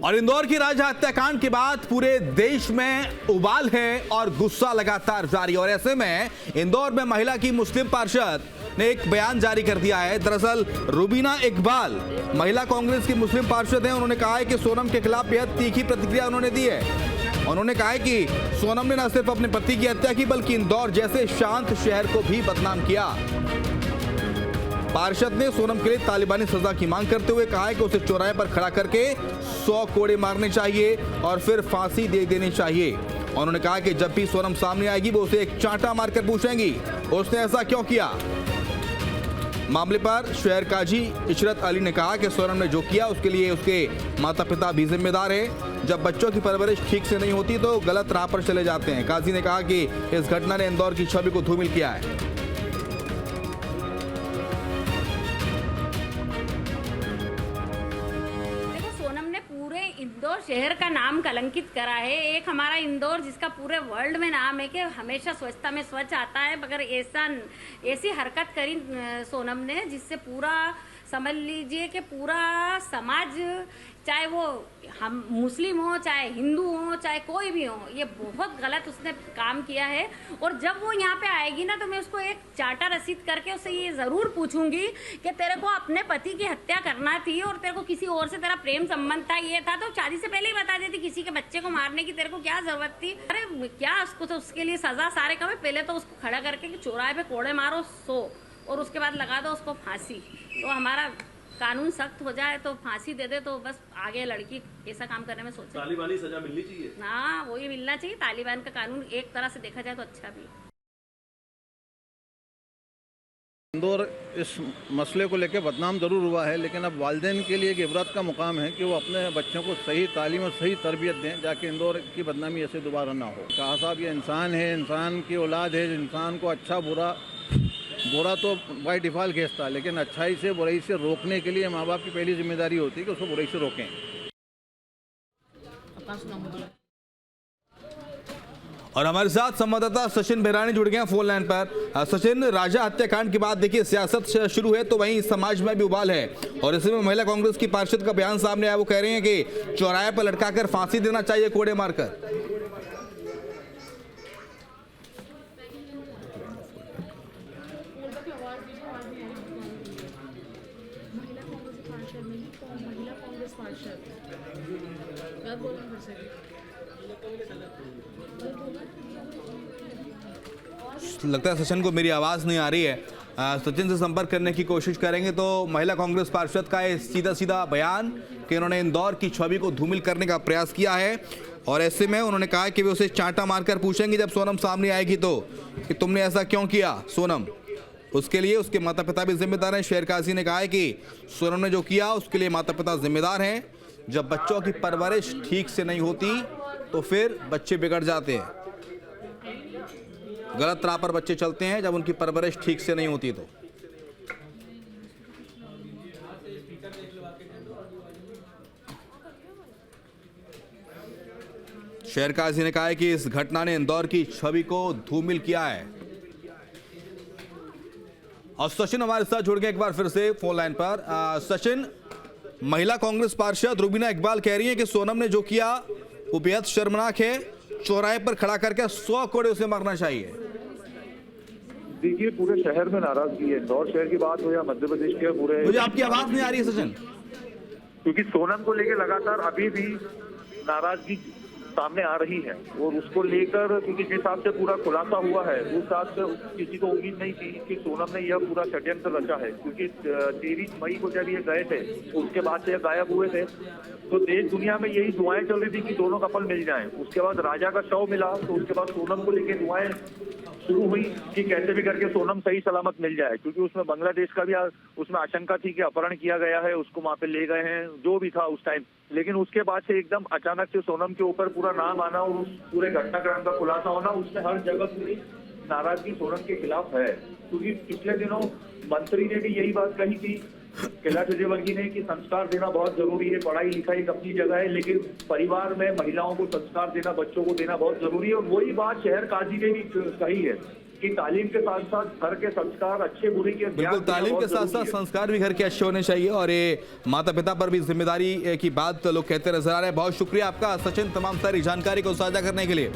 और इंदौर की राजा हत्याकांड के बाद पूरे देश में उबाल है और गुस्सा लगातार जारी। और ऐसे में इंदौर में महिला की मुस्लिम पार्षद ने एक बयान जारी कर दिया है। दरअसल रुबीना इकबाल महिला कांग्रेस की मुस्लिम पार्षद हैं। उन्होंने कहा है कि सोनम के खिलाफ बेहद तीखी प्रतिक्रिया उन्होंने दी है। उन्होंने कहा है कि सोनम ने न सिर्फ अपने पति की हत्या की बल्कि इंदौर जैसे शांत शहर को भी बदनाम किया। पार्षद ने सोनम के लिए तालिबानी सजा की मांग करते हुए कहा है कि उसे चौराहे पर खड़ा करके 100 कोड़े मारने चाहिए और फिर फांसी दे देनी चाहिए। उन्होंने कहा कि जब भी सोनम सामने आएगी वो उसे एक चांटा मारकर पूछेंगी उसने ऐसा क्यों किया। मामले पर शहर काजी इशरत अली ने कहा कि सोनम ने जो किया उसके लिए उसके माता पिता भी जिम्मेदार है। जब बच्चों की परवरिश ठीक से नहीं होती तो गलत राह पर चले जाते हैं। काजी ने कहा कि इस घटना ने इंदौर की छवि को धूमिल किया है। इंदौर शहर का नाम कलंकित करा है। एक हमारा इंदौर जिसका पूरे वर्ल्ड में नाम है कि हमेशा स्वच्छता में स्वच्छ आता है, मगर ऐसी हरकत करी सोनम ने जिससे पूरा समझ लीजिए कि पूरा समाज, चाहे वो हम मुस्लिम हो, चाहे हिंदू हो, चाहे कोई भी हो, ये बहुत गलत उसने काम किया है। और जब वो यहाँ पे आएगी ना तो मैं उसको एक चार्टा रसीद करके उससे ये ज़रूर पूछूंगी कि तेरे को अपने पति की हत्या करना थी और तेरे को किसी और से तेरा प्रेम संबंध था, ये था, तो शादी से पहले ही बता देती। किसी के बच्चे को मारने की तेरे को क्या ज़रूरत थी? अरे क्या उसको तो उसके लिए सज़ा सारे कम है। पहले तो उसको खड़ा करके कि चौराहे पे कोड़े मारो 100 और उसके बाद लगा दो उसको फांसी। तो हमारा कानून सख्त हो जाए तो फांसी दे दे तो बस आगे लड़की ऐसा काम करने में सोचे। तालिबानी सजा मिलनी चाहिए। हाँ, वही मिलना चाहिए। तालिबान का कानून एक तरह से देखा जाए तो अच्छा भी। इंदौर इस मसले को लेकर बदनाम जरूर हुआ है, लेकिन अब वालिदैन के लिए एक इबरत का मुकाम है कि वो अपने बच्चों को सही तालीम और सही तरबियत दें, जाके इंदौर की बदनामी ऐसे दोबारा ना हो। कहा साहब ये इंसान है, इंसान की औलाद है, इंसान को अच्छा बुरा तो बाय डिफ़ॉल्ट घेसता है, लेकिन अच्छाई से बुराई से रोकने के लिए माँ बाप की पहली जिम्मेदारी होती है कि उसको बुराई से रोकें। और हमारे साथ संवाददाता सचिन बेरानी जुड़ गए फोन लाइन पर। सचिन, राजा हत्याकांड के बाद देखिए सियासत शुरू है तो वहीं समाज में भी उबाल है और इसी में महिला कांग्रेस की पार्षद का बयान सामने आया। वो कह रहे हैं कि चौराहे पर लटकाकर फांसी देना चाहिए कोड़े मारकर। लगता है सचिन को मेरी आवाज नहीं आ रही है। सचिन से संपर्क करने की कोशिश करेंगे। तो महिला कांग्रेस पार्षद का ये सीधा बयान कि उन्होंने इंदौर की छवि को धूमिल करने का प्रयास किया है और ऐसे में उन्होंने कहा कि वे उसे चांटा मारकर पूछेंगे जब सोनम सामने आएगी तो कि तुमने ऐसा क्यों किया सोनम। उसके लिए उसके माता पिता भी जिम्मेदार हैं। शहर काजी ने कहा है कि सोनम ने जो किया उसके लिए माता पिता जिम्मेदार हैं। जब बच्चों की परवरिश ठीक से नहीं होती तो फिर बच्चे बिगड़ जाते हैं, गलत राह पर बच्चे चलते हैं जब उनकी परवरिश ठीक से नहीं होती। तो शहर काजी ने कहा है कि इस घटना ने इंदौर की छवि को धूमिल किया है। और सचिन हमारे साथ जुड़ गए एक बार फिर से फोन लाइन पर। सचिन, महिला कांग्रेस पार्षद रुबीना इकबाल कह रही है कि सोनम ने जो किया वो बेहद शर्मनाक है, चौराहे पर खड़ा करके 100 कोड़े उसे मारना चाहिए। देखिए, पूरे शहर में नाराजगी है। इंदौर शहर की बात हो या मध्य प्रदेश के पूरे। मुझे आपकी आवाज नहीं आ रही है सचिन। क्योंकि सोनम को लेकर लगातार अभी भी नाराजगी सामने आ रही है और उसको लेकर क्योंकि जिस हिसाब से पूरा खुलासा हुआ है उस हिसाब से किसी को उम्मीद नहीं थी कि सोनम ने यह पूरा षड्यंत्र रचा है। क्योंकि 23 मई को जब ये गए थे उसके बाद से गायब हुए थे तो देश दुनिया में यही दुआएं चल रही थी कि दोनों कपल मिल जाएं। उसके बाद राजा का शव मिला तो उसके बाद सोनम को लेकर दुआएं शुरू हुई कि कैसे भी करके सोनम सही सलामत मिल जाए, क्योंकि उसमें बांग्लादेश का भी उसमें आशंका थी कि अपहरण किया गया है, उसको वहां पे ले गए हैं, जो भी था उस टाइम। लेकिन उसके बाद से एकदम अचानक से सोनम के ऊपर पूरा नाम आना और उस पूरे घटनाक्रम का खुलासा होना, उसमें हर जगह पूरी नाराजगी सोनम के खिलाफ है। क्योंकि पिछले दिनों मंत्री ने भी यही बात कही थी कैलाश विजयवर्गीय ने कि संस्कार देना बहुत जरूरी है, पढ़ाई लिखाई एक अपनी जगह है, लेकिन परिवार में महिलाओं को संस्कार देना, बच्चों को देना बहुत जरूरी है। और वही बात शहर काजी ने भी कही है कि तालीम के साथ साथ घर के संस्कार अच्छे बुरे के बिल्कुल, तालीम के साथ साथ संस्कार भी घर के अच्छे होने चाहिए और ये माता पिता पर भी जिम्मेदारी की बात लोग कहते नजर आ रहे हैं। बहुत शुक्रिया आपका सचिन, तमाम सारी जानकारी को साझा करने के लिए।